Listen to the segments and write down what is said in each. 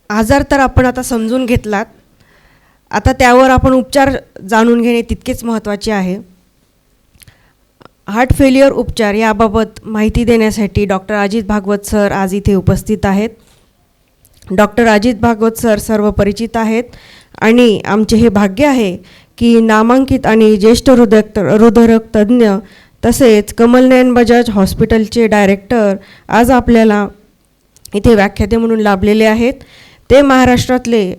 आजार तर आपण आता समजून घेतलात, आता त्यावर आपण उपचार जाणून घेणे तितकेच महत्त्वाचे आहे. हार्ट फेल्युअर उपचार याबाबत माहिती देण्यासाठी डॉक्टर अजित भागवत सर आज इथे उपस्थित आहेत. डॉक्टर अजित भागवत सर सर्व परिचित आहेत आणि आमचे हे भाग्य आहे की नामांकित आणि ज्येष्ठ हृदयरोग तज्ज्ञ तसेच कमलनयन बजाज हॉस्पिटलचे डायरेक्टर आज आपल्याला इथे व्याख्याते म्हणून लाभलेले आहेत. ते महाराष्ट्रातले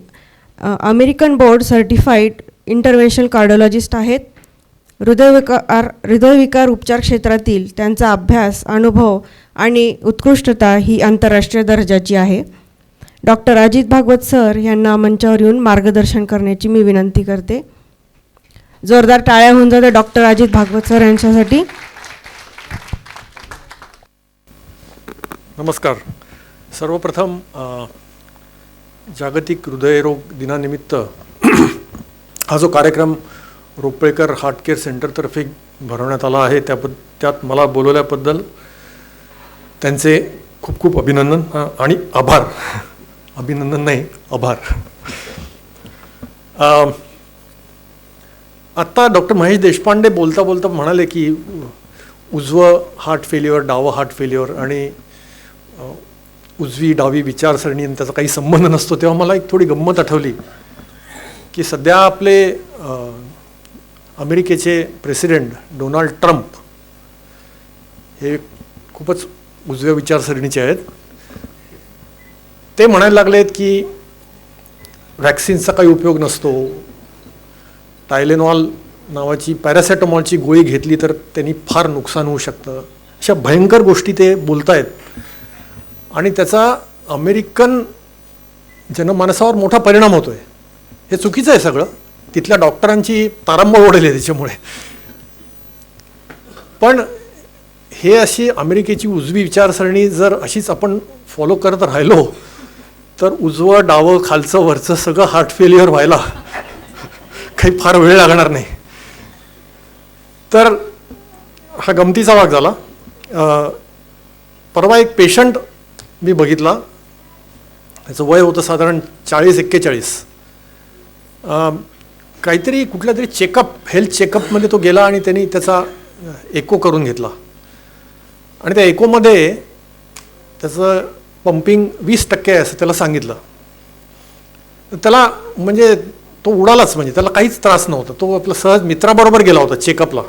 अमेरिकन बोर्ड सर्टिफाईड इंटरव्हेन्शनल कार्डिओलॉजिस्ट आहेत. हृदयविकार उपचार क्षेत्रातील त्यांचा अभ्यास, अनुभव आणि उत्कृष्टता ही आंतरराष्ट्रीय दर्जाची आहे. डॉक्टर अजित भागवत सर यांना मंचावर येऊन मार्गदर्शन करण्याची मी विनंती करते. जोरदार टाळ्या होऊन जाते डॉक्टर अजित भागवत सर यांच्यासाठी. नमस्कार. सर्वप्रथम जागतिक हृदयरोग दिनानिमित्त हा जो कार्यक्रम रोपळेकर हार्ट केअर सेंटरतर्फे भरवण्यात आला आहे त्यात मला बोलवल्याबद्दल त्यांचे खूप खूप अभिनंदन आणि आभार. अभिनंदन नाही, आभार. आत्ता डॉक्टर महेश देशपांडे बोलता बोलता म्हणाले की उजवं हार्ट फेल्युअर, डावं हार्ट फेल्युअर आणि उजवी डावी विचारसरणी आणि त्याचा काही संबंध नसतो. तेव्हा मला एक थोडी गंमत आठवली की सध्या आपले अमेरिकेचे प्रेसिडेंट डोनाल्ड ट्रम्प हे खूपच उजव्या विचारसरणीचे आहेत. ते म्हणायला लागलेत की वॅक्सिनचा काही उपयोग नसतो, टायलेनॉल नावाची पॅरासेटामॉलची गोळी घेतली तर त्यांनी फार नुकसान होऊ शकतं, अशा भयंकर गोष्टी ते बोलत आहेत. आणि त्याचा अमेरिकन जनमानसावर मोठा परिणाम होतो आहे. हे चुकीचं आहे सगळं. तिथल्या डॉक्टरांची तारंबळ उडेल आहे त्याच्यामुळे. पण हे अशी अमेरिकेची उजवी विचारसरणी जर अशीच आपण फॉलो करत राहिलो तर उजवं डावं खालचं वरचं सगळं हार्ट फेल्युअर व्हायला काही फार वेळ लागणार नाही. तर हा गमतीचा भाग झाला. परवा एक पेशंट मी बघितला, त्याचं वय होतं साधारण 40-41. काहीतरी कुठल्या तरी चेकअप, हेल्थ चेकअपमध्ये तो गेला आणि त्यांनी त्याचा एको करून घेतला आणि त्या एकोमध्ये त्याचं पंपिंग 20% आहे असं त्याला सांगितलं. त्याला म्हणजे तो उडालाच, म्हणजे त्याला काहीच त्रास नव्हता. तो आपला सहज मित्राबरोबर गेला होता चेकअपला.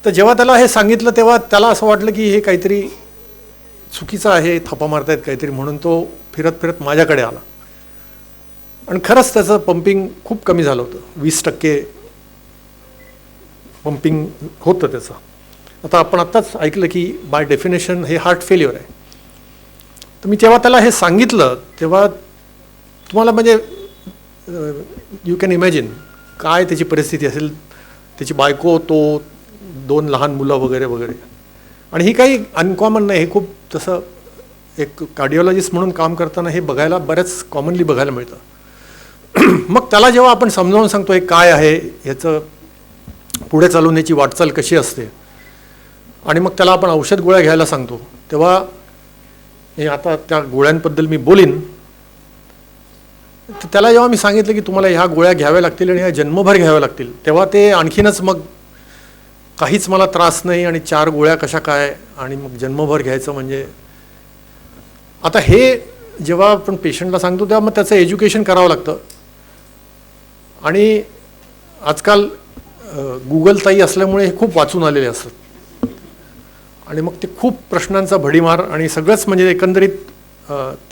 तर जेव्हा त्याला हे सांगितलं तेव्हा त्याला असं वाटलं की हे काहीतरी चुकीचं आहे, थापा मारतायत काहीतरी, म्हणून तो फिरत फिरत माझ्याकडे आला आणि खरंच त्याचं पंपिंग खूप कमी झालं होतं. 20% पंपिंग होतं त्याचं. आता आपण आत्ताच ऐकलं की बाय डेफिनेशन हे हार्ट फेल्युअर आहे. तर मी जेव्हा त्याला हे सांगितलं तेव्हा तुम्हाला म्हणजे यू कॅन इमॅजिन काय त्याची परिस्थिती असेल. त्याची बायको, तो 2 लहान मुलं वगैरे वगैरे. आणि ही काही अनकॉमन नाही, हे खूप तसं एक कार्डिओलॉजिस्ट म्हणून काम करताना हे बघायला बऱ्याच कॉमनली बघायला मिळतं. मग त्याला जेव्हा आपण समजावून सांगतो हे काय आहे, ह्याचं पुढे चालून याची वाटचाल कशी असते आणि मग त्याला आपण औषध गोळ्या घ्यायला सांगतो, तेव्हा हे आता त्या गोळ्यांबद्दल मी बोलीन. तर त्याला जेव्हा मी सांगितलं की तुम्हाला ह्या गोळ्या घ्याव्या लागतील आणि ह्या जन्मभर घ्याव्या लागतील, तेव्हा ते आणखीनच मग काहीच मला त्रास नाही आणि 4 गोळ्या कशा काय आणि मग जन्मभर घ्यायचं म्हणजे. आता हे जेव्हा आपण पेशंटला सांगतो तेव्हा मग त्याचं एज्युकेशन करावं लागतं. आणि आजकाल गुगलताई असल्यामुळे हे खूप वाचून आलेले असतात आणि मग ते खूप प्रश्नांचा भडीमार आणि सगळंच म्हणजे एकंदरीत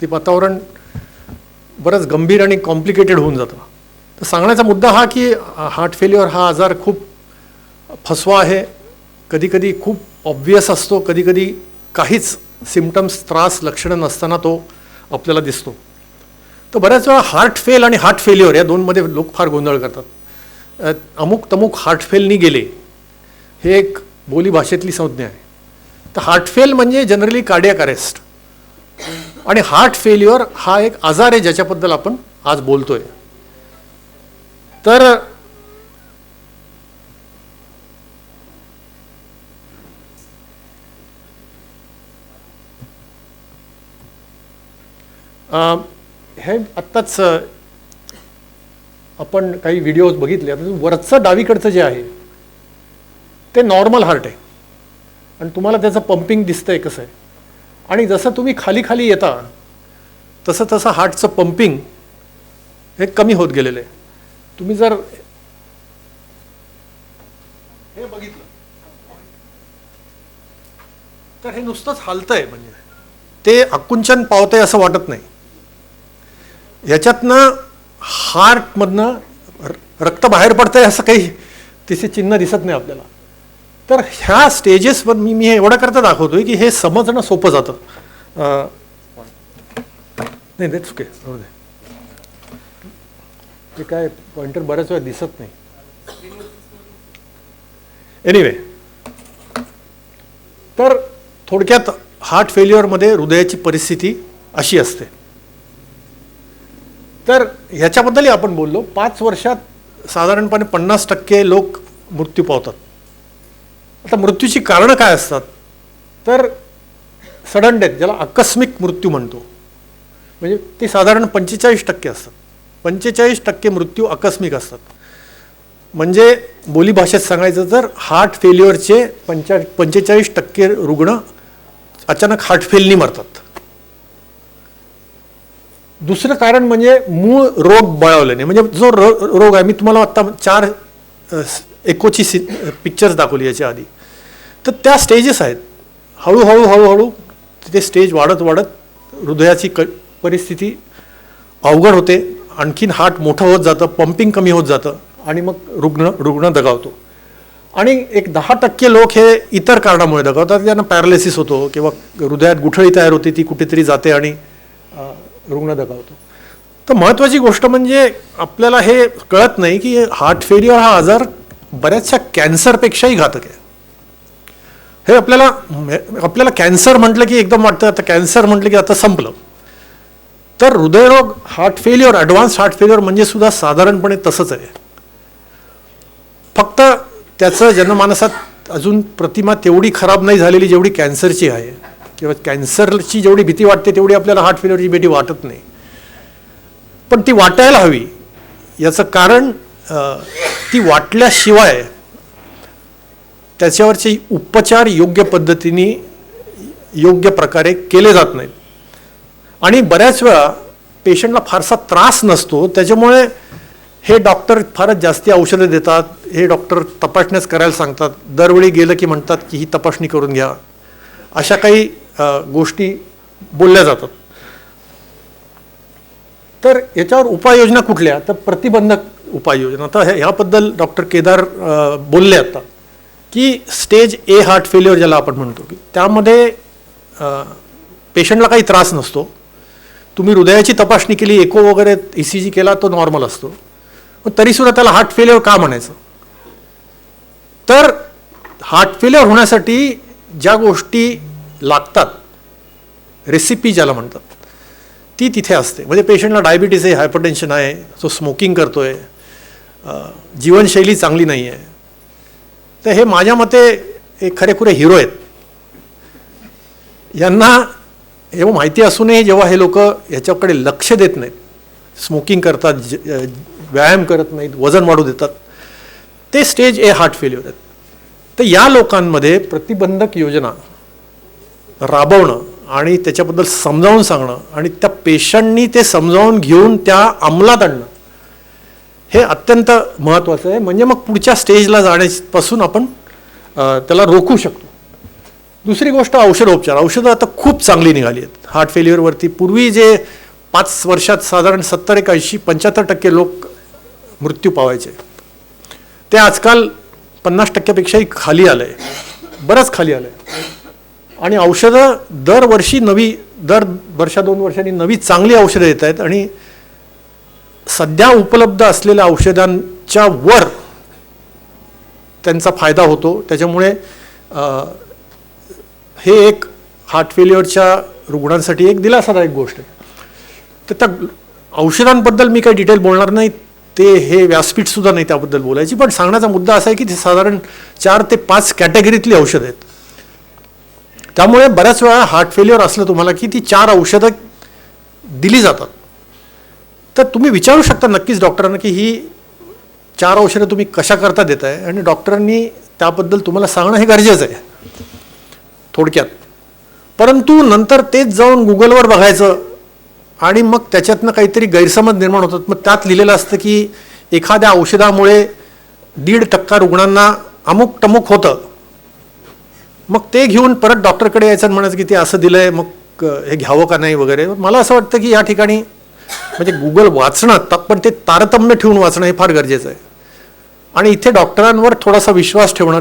ते वातावरण बरंच गंभीर आणि कॉम्प्लिकेटेड होऊन जातं. तर सांगण्याचा मुद्दा हा की हार्ट फेल्युअर हा आजार खूप फसवा आहे. कधीकधी खूप ऑब्वियस असतो, कधीकधी काहीच सिम्पटम्स, त्रास, लक्षणं नसताना तो आपल्याला दिसतो. तर बऱ्याच वेळा हार्ट फेल आणि हार्ट फेल्युअर या दोनमध्ये लोक फार गोंधळ करतात. अमुक तमुक हार्ट फेलनी गेले, हे एक बोली भाषेतली संज्ञा आहे. तर हार्ट फेल म्हणजे जनरली कार्डियक अरेस्ट आणि हार्ट फेल्युअर हा एक आजार आहे ज्याच्याबद्दल आपण आज बोलतोय. तर हे आत्ताच आपण काही व्हिडिओज बघितले. आता वरचं डावीकडचं जे आहे ते नॉर्मल हार्ट आहे आणि तुम्हाला त्याचं पंपिंग दिसतंय कसं आहे. आणि जसं तुम्ही खाली खाली येता तसं तसं हार्टचं पंपिंग हे कमी होत गेलेलं आहे. तुम्ही जर हे बघितलं तर हे नुसतंच हालतंय, म्हणजे ते आकुंचन पावतंय असं वाटत नाही. याच्यातनं हार्टमधनं रक्त बाहेर पडतंय असं काही तिचे चिन्ह दिसत नाही आपल्याला. तर ह्या स्टेजेसवर मी हे एवढं करता दाखवतोय की हे समजणं सोपं जातं. नाही तेच ओके, ते काय पॉइंटर बऱ्याच वेळा दिसत नाही. एनिवे, तर थोडक्यात हार्ट फेल्युअरमध्ये हृदयाची परिस्थिती अशी असते. तर ह्याच्याबद्दलही आपण बोललो. 5 वर्षात साधारणपणे 50% लोक मृत्यू पावतात. आता मृत्यूची कारणं काय असतात, तर सडन डेथ, ज्याला आकस्मिक मृत्यू म्हणतो, म्हणजे ते साधारण 45% असतात. 45% मृत्यू आकस्मिक असतात. म्हणजे बोलीभाषेत सांगायचं तर हार्ट फेल्युअरचे 45% रुग्ण अचानक हार्ट फेलनी मरतात. दुसरं कारण म्हणजे मूळ रोग बळावल्याने. म्हणजे जो रोग आहे, मी तुम्हाला आत्ता 4 एकोची पिक्चर्स दाखवली याच्या आधी. तर त्या स्टेजेस आहेत. हळूहळू हळूहळू ते स्टेज वाढत वाढत हृदयाची परिस्थिती अवघड होते. आणखीन हार्ट मोठं होत जातं, पंपिंग कमी होत जातं आणि मग रुग्ण दगावतो. आणि एक 10% लोक हे इतर कारणामुळे दगावतात. त्यांना पॅरालिसिस होतो किंवा हृदयात गुठळी तयार होते, ती कुठेतरी जाते आणि रुग्ण दगावतो. तर महत्त्वाची गोष्ट म्हणजे आपल्याला हे कळत नाही की हार्ट फेल्युअर हा आजार बऱ्याचशा कॅन्सरपेक्षाही घातक आहे. हे आपल्याला कॅन्सर म्हटलं की एकदम वाटतं आता कॅन्सर म्हटलं की आता संपलं. तर हृदयरोग, heart failure, advance heart failure म्हणजे सुद्धा साधारणपणे तसंच आहे. फक्त त्याचं जनमानसात अजून प्रतिमा तेवढी खराब नाही झालेली जेवढी कॅन्सरची आहे, किंवा कॅन्सरची जेवढी भीती वाटते तेवढी आपल्याला हार्ट फेल्युअरची भीती वाटत नाही. पण ती वाटायला हवी. याचं कारण ती वाटल्याशिवाय त्याच्यावरचे उपचार योग्य पद्धतीने योग्य प्रकारे केले जात नाहीत. आणि बऱ्याच वेळा पेशंटला फारसा त्रास नसतो, त्याच्यामुळे हे डॉक्टर फारच जास्ती औषधं देतात. हे डॉक्टर तपासण्यास करायला सांगतात. दरवेळी गेलं की म्हणतात की ही तपासणी करून घ्या. अशा काही गोष्टी बोलल्या जातात. तर याच्यावर उपाययोजना कुठल्या, तर प्रतिबंधक उपाययोजना. तर ह्याबद्दल डॉक्टर केदार बोलले आता की स्टेज ए हार्ट फेल्युअर ज्याला आपण म्हणतो, की त्यामध्ये पेशंटला काही त्रास नसतो. तुम्ही हृदयाची तपासणी केली, एको वगैरे ECG केला, तो नॉर्मल असतो. पण तरीसुद्धा त्याला हार्ट फेल्युअर का म्हणायचं. तर हार्ट फेल्युअर होण्यासाठी ज्या गोष्टी लागतात, रेसिपी ज्याला म्हणतात, ती तिथे असते. म्हणजे पेशंटला डायबिटीज आहे, हायपरटेन्शन आहे, तो स्मोकिंग करतोय, जीवनशैली चांगली नाही आहे. तर हे माझ्या मते एक खरेखुरे हिरो आहेत. यांना एवढं माहिती असूनही जेव्हा हे लोक ह्याच्याकडे लक्ष देत नाहीत, स्मोकिंग करतात, व्यायाम करत नाहीत, वजन वाढू देतात, ते स्टेज ए हार्ट फेल्युअर आहेत. तर या लोकांमध्ये प्रतिबंधक योजना राबवणं आणि त्याच्याबद्दल समजावून सांगणं आणि त्या पेशंटनी ते समजावून घेऊन त्या अंमलात आणणं हे अत्यंत महत्त्वाचं आहे. म्हणजे मग पुढच्या स्टेजला जाण्यापासून आपण त्याला रोखू शकतो. दुसरी गोष्ट औषधोपचार. औषधं आता खूप चांगली निघाली आहेत हार्ट फेल्युअरवरती. पूर्वी जे 5 वर्षात साधारण 70-80-75% लोक मृत्यू पावायचे, ते आजकाल 50%पेक्षाही खाली आलं आहे, बरंच खाली आलं आहे. आणि औषधं दरवर्षी दर वर्षा 2 वर्षांनी नवी चांगली औषधं येत आहेत. आणि सध्या उपलब्ध असलेल्या औषधांच्या वर त्यांचा फायदा होतो. त्याच्यामुळे हे एक हार्ट फेल्युअरच्या रुग्णांसाठी एक दिलासादायक गोष्ट आहे. तर त्या औषधांबद्दल मी काही डिटेल बोलणार नाही, ते हे व्यासपीठसुद्धा नाही त्याबद्दल बोलायची. पण सांगण्याचा मुद्दा असा आहे की ते साधारण 4 ते 5 कॅटेगरीतली औषधं आहेत. त्यामुळे बऱ्याच वेळा हार्ट फेल्युअर असलं तुम्हाला की ती 4 औषधं दिली जातात. तर तुम्ही विचारू शकता नक्कीच डॉक्टरांना की ही 4 औषधं तुम्ही कशा करता देताय, आणि डॉक्टरांनी त्याबद्दल तुम्हाला सांगणं हे गरजेचं आहे थोडक्यात. परंतु नंतर तेच जाऊन गुगलवर बघायचं आणि मग त्याच्यातनं काहीतरी गैरसमज निर्माण होतात. मग त्यात लिहिलेलं असतं की एखाद्या औषधामुळे 1.5% रुग्णांना अमुक टमुक होतं, मग ते घेऊन परत डॉक्टरकडे यायचं आणि म्हणायचं की ते असं दिलं आहे, मग हे घ्यावं का नाही वगैरे. मला असं वाटतं की या ठिकाणी म्हणजे गुगल वाचणं पण ते तारतम्य ठेवून वाचणं हे फार गरजेचं आहे. आणि इथे डॉक्टरांवर थोडासा विश्वास ठेवणं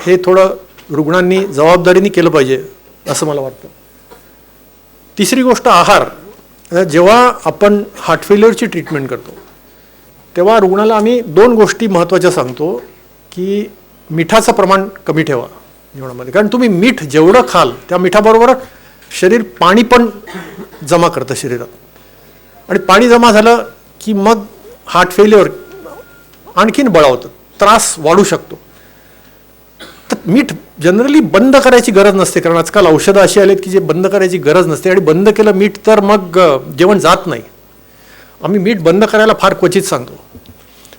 हे थोडं रुग्णांनी जबाबदारीने केलं पाहिजे असं मला वाटतं. तिसरी गोष्ट आहार. जेव्हा आपण हार्ट फेल्युअरची ट्रीटमेंट करतो तेव्हा रुग्णाला आम्ही 2 गोष्टी महत्त्वाच्या सांगतो की मिठाचं प्रमाण कमी ठेवा जेवणामध्ये, कारण तुम्ही मीठ जेवढं खाल त्या मिठाबरोबर शरीर पाणी पण जमा करतं शरीरात, आणि पाणी जमा झालं की मग हार्ट फेल्युअर आणखीन बळावतं, त्रास वाढू शकतो. तर मीठ जनरली बंद करायची गरज नसते, कारण आजकाल औषधं अशी आलीत की जे बंद करायची गरज नसते, आणि बंद केलं मीठ तर मग जेवण जात नाही. आम्ही मीठ बंद करायला फार क्वचित सांगतो,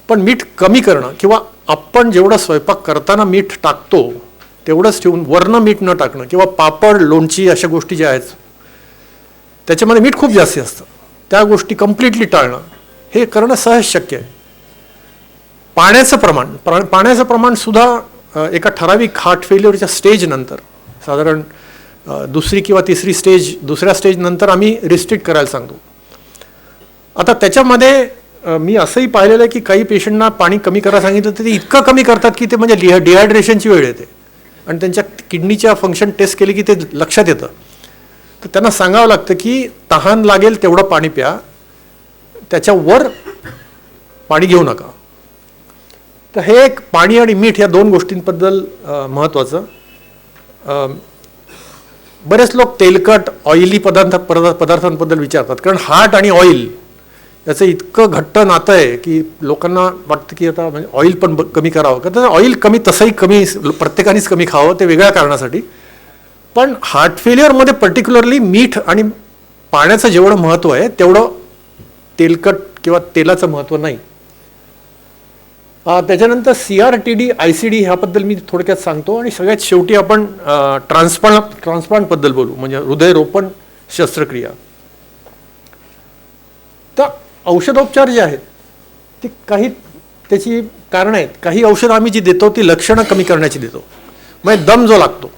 पण मीठ कमी करणं किंवा आपण जेवढं स्वयंपाक करताना मीठ टाकतो तेवढंच ठेवून वरनं मीठ न टाकणं, किंवा पापड लोणची अशा गोष्टी ज्या आहेत त्याच्यामध्ये मीठ खूप जास्त असतं, त्या गोष्टी कम्प्लिटली टाळणं हे करणं सहज शक्य आहे. पाण्याचं प्रमाण सुद्धा एका ठराविक हार्ट फेल्युअरच्या स्टेजनंतर, साधारण 2री किंवा 3री स्टेज, 2ऱ्या स्टेजनंतर आम्ही रिस्ट्रिक्ट करायला सांगतो. आता त्याच्यामध्ये मी असंही पाहिलेलं आहे की काही पेशंटना पाणी कमी करायला सांगितलं तर ते इतकं कमी करतात की ते म्हणजे डिहायड्रेशनची वेळ येते, आणि त्यांच्या किडनीच्या फंक्शन टेस्ट केली की ते लक्षात येतं. तर त्यांना सांगावं लागतं की तहान लागेल तेवढं पाणी प्या, त्याच्यावर पाणी घेऊ नका. तर हे एक पाणी आणि मीठ या 2 गोष्टींबद्दल महत्त्वाचं. बरेच लोक तेलकट ऑइली पदार्थांबद्दल विचारतात, कारण हार्ट आणि ऑइल याचं इतकं घट्ट नातं आहे की लोकांना वाटतं की आता म्हणजे ऑइल पण कमी करावं. का तर ऑइल कमी तसंही कमी प्रत्येकानेच कमी खावं, ते वेगळ्या कारणासाठी. पण हार्ट फेल्युअरमध्ये पर्टिक्युलरली मीठ आणि पाण्याचं जेवढं महत्त्व आहे तेवढं तेलकट किंवा तेलाचं महत्त्व नाही. त्याच्यानंतर CRTD ICD ह्याबद्दल मी थोडक्यात सांगतो, आणि सगळ्यात शेवटी आपण ट्रान्सप्लांटबद्दल बोलू, म्हणजे हृदयरोपण शस्त्रक्रिया. तर औषधोपचार जे आहेत ते काही त्याची कारणं आहेत. काही औषधं आम्ही जी देतो ती लक्षणं कमी करण्याची देतो, म्हणजे दम जो लागतो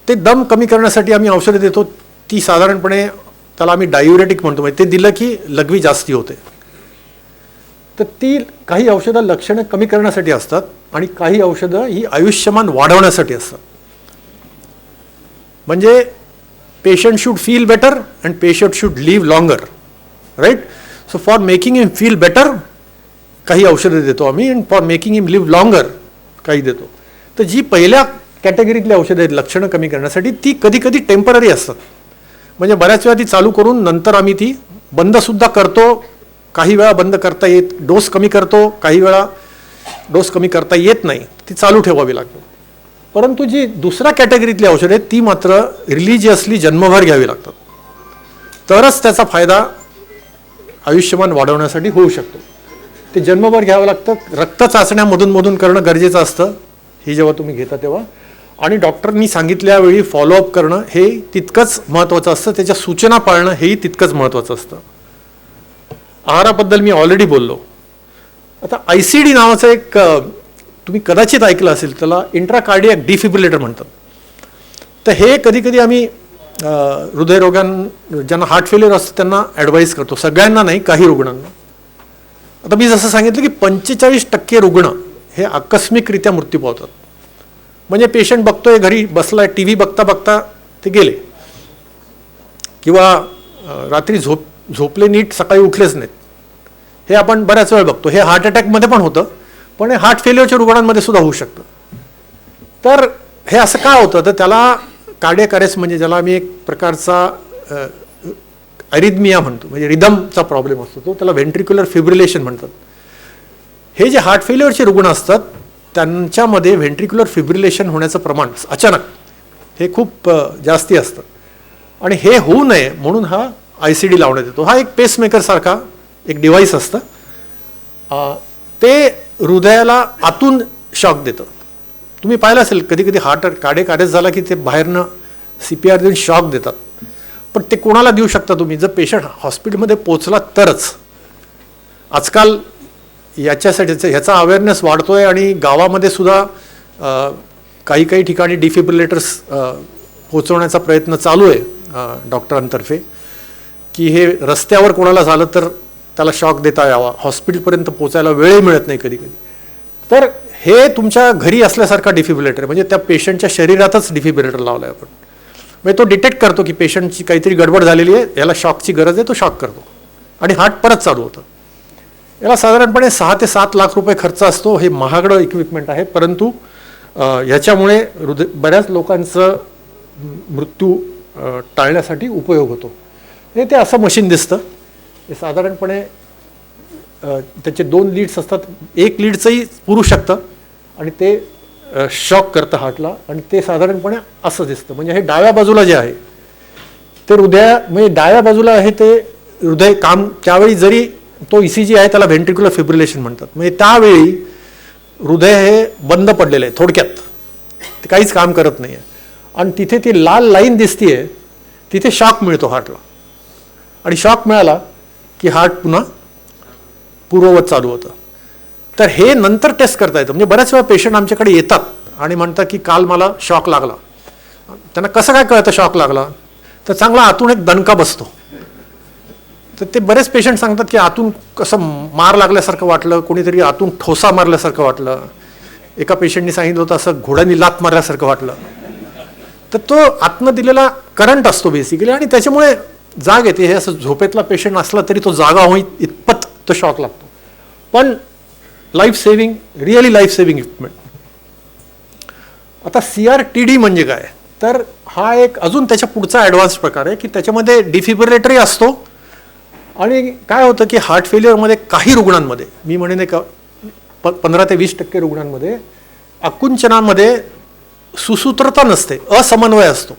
ते दम कमी करण्यासाठी आम्ही औषधं देतो. ती साधारणपणे त्याला आम्ही डायुरेटिक म्हणतो, म्हणजे ते दिलं की लघवी जास्ती होते. तर ती काही औषधं लक्षणं कमी करण्यासाठी असतात, आणि काही औषधं ही आयुष्यमान वाढवण्यासाठी असतात. म्हणजे patient should feel better and patient should live longer, right. So for making him feel better काही औषधं देतो आम्ही, and for making him live longer काही देतो. तर जी पहिल्या कॅटेगरीतली औषधं आहेत लक्षणं कमी करण्यासाठी, ती कधी कधी टेम्पररी असतात, म्हणजे बऱ्याच वेळा ती चालू करून नंतर आम्ही ती बंदसुद्धा करतो. काही वेळा बंद करता येत, डोस कमी करतो, काही वेळा डोस कमी करता येत नाही, ती चालू ठेवावी लागते. परंतु जी दुसऱ्या कॅटेगरीतली औषधं आहेत ती मात्र रिलिजियसली जन्मभर घ्यावी लागतात, तरच त्याचा फायदा आयुष्यमान वाढवण्यासाठी होऊ शकतो. ते जन्मभर घ्यावं लागतं. रक्त चाचण्या मधून करणं गरजेचं असतं ही जेव्हा तुम्ही घेता तेव्हा, आणि डॉक्टरनी सांगितल्या वेळी फॉलोअप करणं हे तितकंच महत्त्वाचं असतं. त्याच्या सूचना पाळणं हेही तितकंच महत्त्वाचं असतं. आहाराबद्दल मी ऑलरेडी बोललो. आता ICD नावाचं एक तुम्ही कदाचित ऐकलं असेल, त्याला इंट्राकार्डियक डिफिब्रिलेटर म्हणतात. तर हे कधी कधी आम्ही ज्यांना हार्ट फेल्युअर असतं त्यांना ॲडवाईस करतो, सगळ्यांना नाही, काही रुग्णांना. आता मी जसं सांगितलं की 45% रुग्ण हे आकस्मिकरित्या मृत्यू पावतात. म्हणजे पेशंट बघतोय घरी बसलाय, TV बघता बघता ते गेले, किंवा रात्री झोपले नीट, सकाळी उठलेच नाहीत. हे आपण बऱ्याच वेळ बघतो. हे हार्ट अटॅकमध्ये पण होतं, पण हे हार्ट फेल्युअरच्या रुग्णांमध्ये सुद्धा होऊ शकतं. तर हे असं का होतं, तर त्याला कार्डियक अरेस्ट, म्हणजे ज्याला आम्ही एक प्रकारचा अरिथमिया म्हणतो, म्हणजे रिदमचा प्रॉब्लेम असतो तो, त्याला व्हेंट्रिक्युलर फिब्रिलेशन म्हणतात. हे जे हार्ट फेल्युअरचे रुग्ण असतात त्यांच्यामध्ये व्हेंट्रिक्युलर फिब्रिलेशन होण्याचं प्रमाण अचानक हे खूप जास्ती असतं. आणि हे होऊ नये म्हणून हा ICD लावण्यात येतो. हा एक पेसमेकरसारखा एक डिव्हाइस असतं. ते हृदयाला आतून शॉक देतं. तुम्ही पाहिलं असेल कधी कधी कार्डियक अरेस्ट झाला की ते बाहेरनं CPR देऊन शॉक देतात. पण ते कोणाला देऊ शकता तुम्ही? जर पेशंट हॉस्पिटलमध्ये पोचला तरच. आजकाल ह्याचा अवेअरनेस वाढतोय आणि गावामध्ये सुद्धा काही काही ठिकाणी डिफिब्रिलेटर्स पोचवण्याचा प्रयत्न चालू आहे डॉक्टरांतर्फे, की हे रस्त्यावर कोणाला झालं तर त्याला शॉक देता यावा. हॉस्पिटलपर्यंत पोचायला वेळही मिळत नाही कधी कधी. तर हे तुमच्या घरी असल्यासारखा डिफिब्रिलेटर म्हणजे त्या पेशंटच्या शरीरातच डिफिब्रिलेटर लावला आहे आपण. म्हणजे तो डिटेक्ट करतो की पेशंटची काहीतरी गडबड झालेली आहे, याला शॉकची गरज आहे, तो शॉक करतो आणि हार्ट परत चालू होतं. याला साधारणपणे 6 ते 7 लाख रुपये खर्च असतो. हे महागडं इक्विपमेंट आहे, परंतु ह्याच्यामुळे बऱ्याच लोकांचं मृत्यू टाळण्यासाठी उपयोग होतो. ते असं मशीन दिसतं. हे साधारणपणे त्याचे 2 लीड्स असतात. एक लीडचंही पुरू शकतं आणि ते शॉक करतं हार्टला आणि ते साधारणपणे असं दिसतं. म्हणजे हे डाव्या बाजूला जे आहे ते म्हणजे डाव्या बाजूला आहे ते हृदय काम त्यावेळी जरी तो ECG आहे त्याला व्हेंट्रिक्युलर फिब्रिलेशन म्हणतात. म्हणजे त्यावेळी हृदय हे बंद पडलेलं आहे थोडक्यात, ते काहीच काम करत नाही आहे. आणि तिथे ती लाल लाईन दिसतीये, तिथे शॉक मिळतो हार्टला आणि शॉक मिळाला की हार्ट पुन्हा पूर्ववत चालू होतं. तर हे नंतर टेस्ट करता येतं. म्हणजे बऱ्याच वेळा पेशंट आमच्याकडे येतात आणि म्हणतात की काल मला शॉक लागला. त्यांना कसं काय कळतं शॉक लागला? तर चांगला आतून एक दणका बसतो. तर ते बरेच पेशंट सांगतात की आतून कसं मार लागल्यासारखं वाटलं, कोणीतरी आतून ठोसा मारल्यासारखं वाटलं. एका पेशंटनी सांगितलं होतं असं घोड्यानी लात मारल्यासारखं वाटलं. तर तो आतनं दिलेला करंट असतो बेसिकली आणि त्याच्यामुळे जाग येते. हे असं झोपेतला पेशंट असला तरी तो जागा होईल इतपत तो शॉक लागतो. पण रिअली लाईफ सेव्हिंग इक्विपमेंट. आता CRTD म्हणजे काय? तर हा एक अजून त्याच्या पुढचा ॲडव्हान्स प्रकार आहे की त्याच्यामध्ये डिफिब्रिलेटरही असतो. आणि काय होतं की हार्ट फेल्युअरमध्ये काही रुग्णांमध्ये, मी म्हणेन का 15 ते 20% रुग्णांमध्ये आकुंचनामध्ये सुसूत्रता नसते, असमन्वय असतो.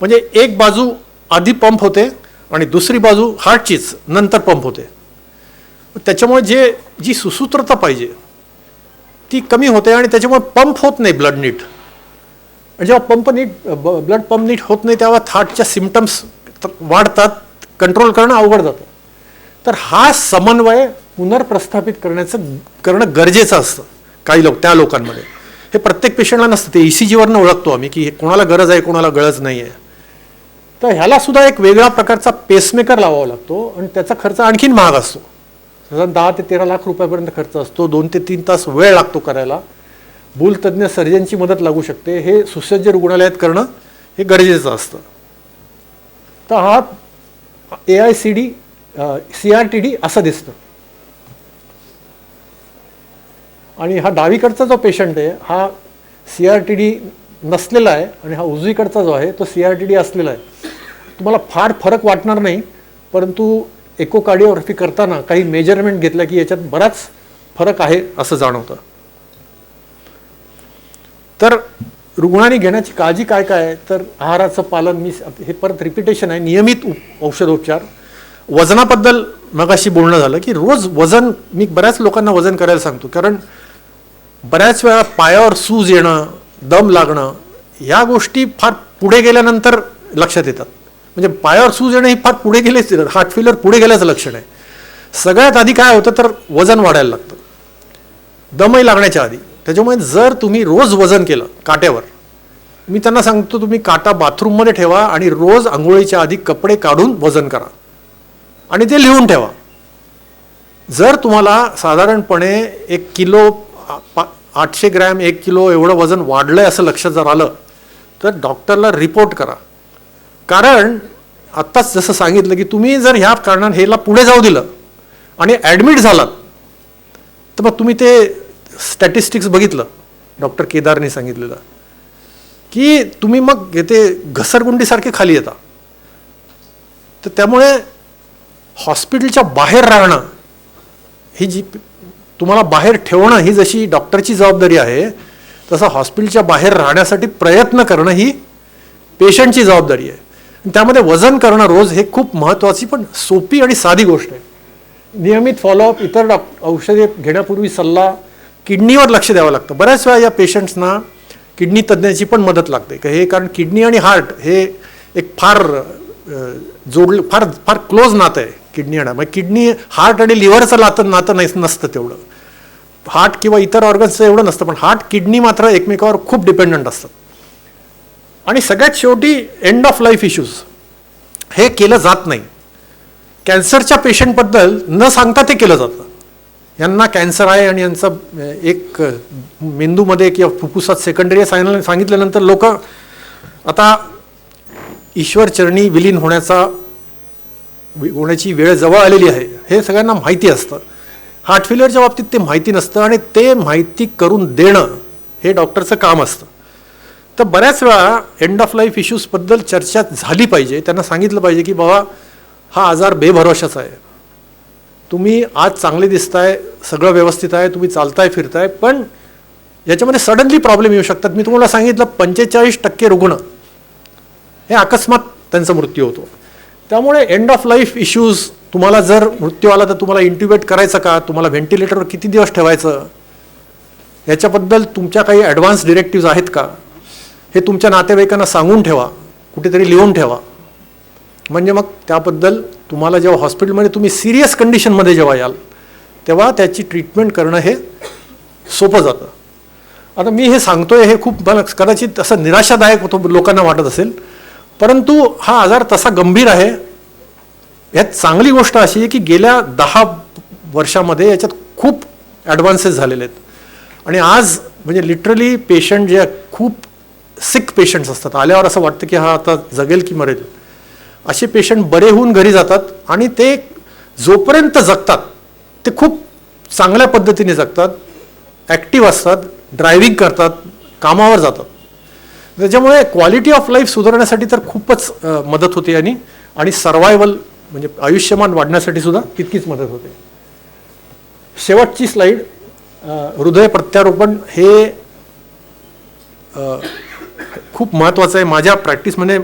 म्हणजे एक बाजू आधी पंप होते आणि दुसरी बाजू हार्टचीच नंतर पंप होते. त्याच्यामुळे जी सुसूत्रता पाहिजे ती कमी होते आणि त्याच्यामुळे पंप होत नाही ब्लड नीट. जेव्हा ब्लड पंप नीट होत नाही तेव्हा हार्टच्या सिम्पटम्स वाढतात, कंट्रोल करणं अवघड जातं. तर हा समन्वय पुनर्प्रस्थापित करणं गरजेचं असतं त्या लोकांमध्ये. हे प्रत्येक पेशंटला नसतं. ते ECGवरनं ओळखतो आम्ही की कोणाला गरज आहे, कोणाला गरज नाही आहे. तर ह्याला सुद्धा एक वेगळा प्रकारचा पेसमेकर लावावा लागतो आणि त्याचा खर्च आणखीन महाग असतो. साधारण 10 ते 13 लाख रुपयापर्यंत खर्च असतो. 2 ते 3 तास वेळ लागतो करायला. भूलतज्ञ सर्जनची मदत लागू शकते. हे सुसज्ज रुग्णालयात करणं हे गरजेचं असतं. तर हा CRTD असं दिसतं. आणि हा डावीकडचा जो पेशंट आहे हा CRTD नसलेला आहे आणि हा उजवीकडचा जो आहे तो CRTD असलेला आहे. तुम्हाला फार फरक वाटणार नाही, परंतु एकोकार्डिओग्राफी करताना काही मेजरमेंट घेतलं की याच्यात बराच फरक आहे असं जाणवतं. तर रुग्णांनी घेण्याची काळजी काय काय आहे? तर आहाराचं पालन, मी हे परत रिपिटेशन आहे, नियमित औषधोपचार. वजनाबद्दल मगाशी बोलणं झालं की रोज वजन, मी बऱ्याच लोकांना वजन करायला सांगतो, कारण बऱ्याच वेळा पायावर सूज येणं, दम लागणं ह्या गोष्टी फार पुढे गेल्यानंतर लक्षात येतात. म्हणजे पायावर सूज येणं ही फार पुढे गेलेच, हार्ट फेल्युअर पुढे गेल्याचं लक्षण आहे. सगळ्यात आधी काय होतं तर वजन वाढायला लागतं, दमही लागण्याच्या आधी. त्याच्यामुळे जर तुम्ही रोज वजन केलं काट्यावर, मी त्यांना सांगतो तुम्ही काटा बाथरूममध्ये ठेवा आणि रोज आंघोळीच्या आधी कपडे काढून वजन करा आणि ते लिहून ठेवा. जर तुम्हाला साधारणपणे 1 किलो 800 ग्रॅम 1 किलो एवढं वजन वाढलंय असं लक्षात जर आलं तर डॉक्टरला रिपोर्ट करा. कारण आत्ताच जसं सांगितलं की तुम्ही जर ह्या कारणाने ह्याला पुढे जाऊ दिलं आणि ॲडमिट झालात तर मग तुम्ही ते स्टॅटिस्टिक्स बघितलं डॉक्टर केदारने सांगितलेलं की तुम्ही मग ते घसरगुंडीसारखे खाली येता. तर त्यामुळे हॉस्पिटलच्या बाहेर राहणं ही जी तुम्हाला बाहेर ठेवणं ही जशी डॉक्टरची जबाबदारी आहे, तसं हॉस्पिटलच्या बाहेर राहण्यासाठी प्रयत्न करणं ही पेशंटची जबाबदारी आहे. त्यामध्ये वजन करणं रोज हे खूप महत्त्वाची पण सोपी आणि साधी गोष्ट आहे. नियमित फॉलोअप, इतर औषधे घेण्यापूर्वी सल्ला, किडनीवर लक्ष द्यावं लागतं. बऱ्याच वेळा या पेशंट्सना किडनी तज्ज्ञाची पण मदत लागते का हे, कारण किडनी आणि हार्ट हे एक फार फार क्लोज नातं आहे किडनी आणि मग किडनी हार्ट आणि लिव्हरचं नातं नसतं तेवढं, हार्ट किंवा इतर ऑर्गन्सचं एवढं नसतं, पण हार्ट किडनी मात्र एकमेकावर खूप डिपेंडंट असतात. आणि सगळ्यात शेवटी एंड ऑफ लाईफ इश्यूज हे केलं जात नाही. कॅन्सरच्या पेशंटबद्दल न सांगता ते केलं जातं. यांना कॅन्सर आहे आणि यांचं एक मेंदूमध्ये किंवा फुफ्फुसात सेकंडरी सांगितल्यानंतर लोक आता ईश्वरचरणी विलीन होण्याची वेळ जवळ आलेली आहे हे सगळ्यांना माहिती असतं. हार्ट फेल्युअरच्या बाबतीत ते माहिती नसतं आणि ते माहिती करून देणं हे डॉक्टरचं काम असतं. तर बऱ्याच वेळा एंड ऑफ लाईफ इश्यूजबद्दल चर्चा झाली पाहिजे. त्यांना सांगितलं पाहिजे की बाबा हा आजार बेभरोशाचा आहे, तुम्ही आज चांगले दिसताय, सगळं व्यवस्थित आहे, तुम्ही चालताय फिरताय, पण याच्यामध्ये सडनली प्रॉब्लेम येऊ शकतात. मी तुम्हाला सांगितलं 45% रुग्ण हे अकस्मात त्यांचा मृत्यू होतो. त्यामुळे एंड ऑफ लाईफ इश्यूज, तुम्हाला जर मृत्यू आला तर तुम्हाला इंट्युबेट करायचं का, तुम्हाला व्हेंटिलेटरवर किती दिवस ठेवायचं, याच्याबद्दल तुमच्या काही ॲडव्हान्स डिरेक्टिव्ज आहेत का, हे तुमच्या नातेवाईकांना सांगून ठेवा, कुठेतरी लिहून ठेवा. म्हणजे मग त्याबद्दल तुम्हाला जेव्हा हॉस्पिटलमध्ये तुम्ही सिरियस कंडिशनमध्ये जेव्हा याल तेव्हा त्याची ट्रीटमेंट करणं हे सोपं जातं. आता मी हे सांगतोय हे खूप मला कदाचित असं निराशादायक होतं लोकांना वाटत असेल, परंतु हा आजार तसा गंभीर आहे. यात चांगली गोष्ट अशी आहे की गेल्या 10 वर्षामध्ये याच्यात खूप ॲडव्हान्सेस झालेले आहेत. आणि आज म्हणजे लिटरली पेशंट जे खूप सिक पेशंट्स असतात, आल्यावर असं वाटतं की हा आता जगेल की मरेल, असे पेशंट बरे होऊन घरी जातात आणि ते जोपर्यंत जगतात ते खूप चांगल्या पद्धतीने जगतात, ॲक्टिव्ह असतात, ड्रायव्हिंग करतात, कामावर जातात. त्याच्यामुळे क्वालिटी ऑफ लाईफ सुधारण्यासाठी तर खूपच मदत होते आणि सर्वायवल म्हणजे आयुष्यमान वाढण्यासाठी सुद्धा तितकीच मदत होते. शेवटची स्लाईड, हृदय प्रत्यारोपण हे खूप महत्त्वाचं आहे. माझ्या प्रॅक्टिसमध्ये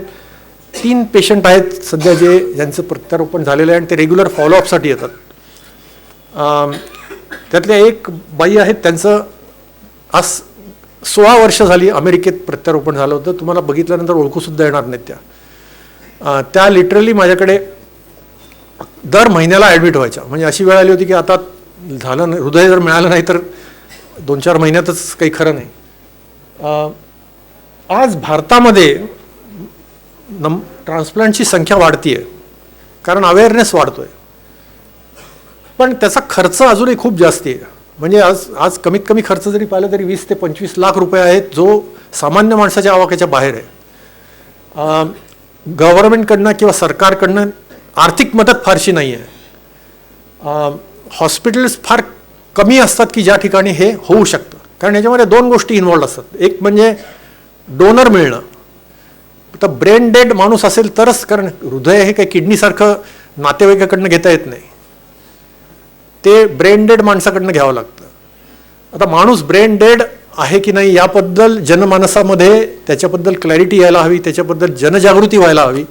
3 पेशंट आहेत सध्या ज्यांचं प्रत्यारोपण झालेलं आहे आणि ते रेग्युलर फॉलोअपसाठी येतात. त्यातल्या एक बाई आहेत, त्यांचं आज 16 वर्ष झाली अमेरिकेत प्रत्यारोपण झालं होतं. तुम्हाला बघितल्यानंतर ओळखूसुद्धा येणार नाहीत त्या लिटरली माझ्याकडे दर महिन्याला ॲडमिट व्हायच्या. म्हणजे अशी वेळ आली होती की आता झालं नाही, हृदय जर मिळालं नाही तर 2-4 महिन्यातच काही खरं नाही. आज भारतामध्ये ट्रान्सप्लांटची संख्या वाढती आहे कारण अवेअरनेस वाढतोय, पण त्याचा खर्च अजूनही खूप जास्त आहे. म्हणजे आज कमीत कमी खर्च जरी पाहिला तरी 20 ते 25 लाख रुपये आहेत, जो सामान्य माणसाच्या आवाक्याच्या बाहेर आहे. गव्हर्नमेंटकडनं किंवा सरकारकडनं आर्थिक मदत फारशी नाही आहे. हॉस्पिटल्स फार कमी असतात की ज्या ठिकाणी हे होऊ शकतं, कारण याच्यामध्ये 2 गोष्टी इन्व्हॉल्ड असतात. एक म्हणजे डोनर मिळणं, तर ब्रेन डेड माणूस असेल तरच, कारण हृदय हे काही किडनीसारखं नातेवाईकाकडनं घेता येत नाही, ते ब्रेन डेड माणसाकडनं घ्यावं लागतं. आता माणूस ब्रेन डेड आहे की नाही याबद्दल जनमानसामध्ये त्याच्याबद्दल क्लॅरिटी यायला हवी, त्याच्याबद्दल जनजागृती व्हायला हवी.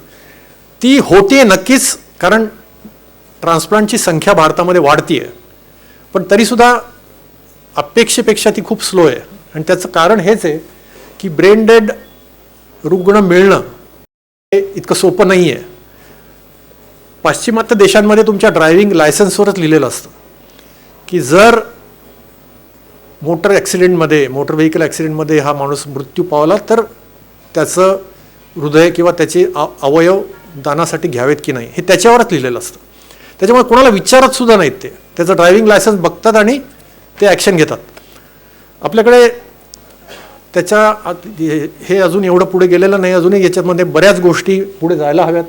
ती होते नक्कीच, कारण ट्रान्सप्लांटची संख्या भारतामध्ये वाढती आहे, पण तरीसुद्धा अपेक्षेपेक्षा ती खूप स्लो आहे. आणि त्याचं कारण हेच आहे की ब्रेन डेड रुग्ण मिळणं हे इतकं सोपं नाही आहे. पाश्चिमात्य देशांमध्ये तुमच्या ड्रायव्हिंग लायसन्सवरच लिहिलेलं असतं की जर मोटर व्हेकल ॲक्सिडेंटमध्ये हा माणूस मृत्यू पावला तर त्याचं हृदय किंवा त्याचे अवयव दानासाठी घ्यावेत की नाही हे त्याच्यावरच लिहिलेलं असतं. त्याच्यामुळे कोणाला विचारत सुद्धा नाहीत, ते त्याचं ड्रायव्हिंग लायसन्स बघतात आणि ते ॲक्शन घेतात. आपल्याकडे हे अजून एवढं पुढे गेलेलं नाही, अजूनही याच्यामध्ये बऱ्याच गोष्टी पुढे जायला हव्यात.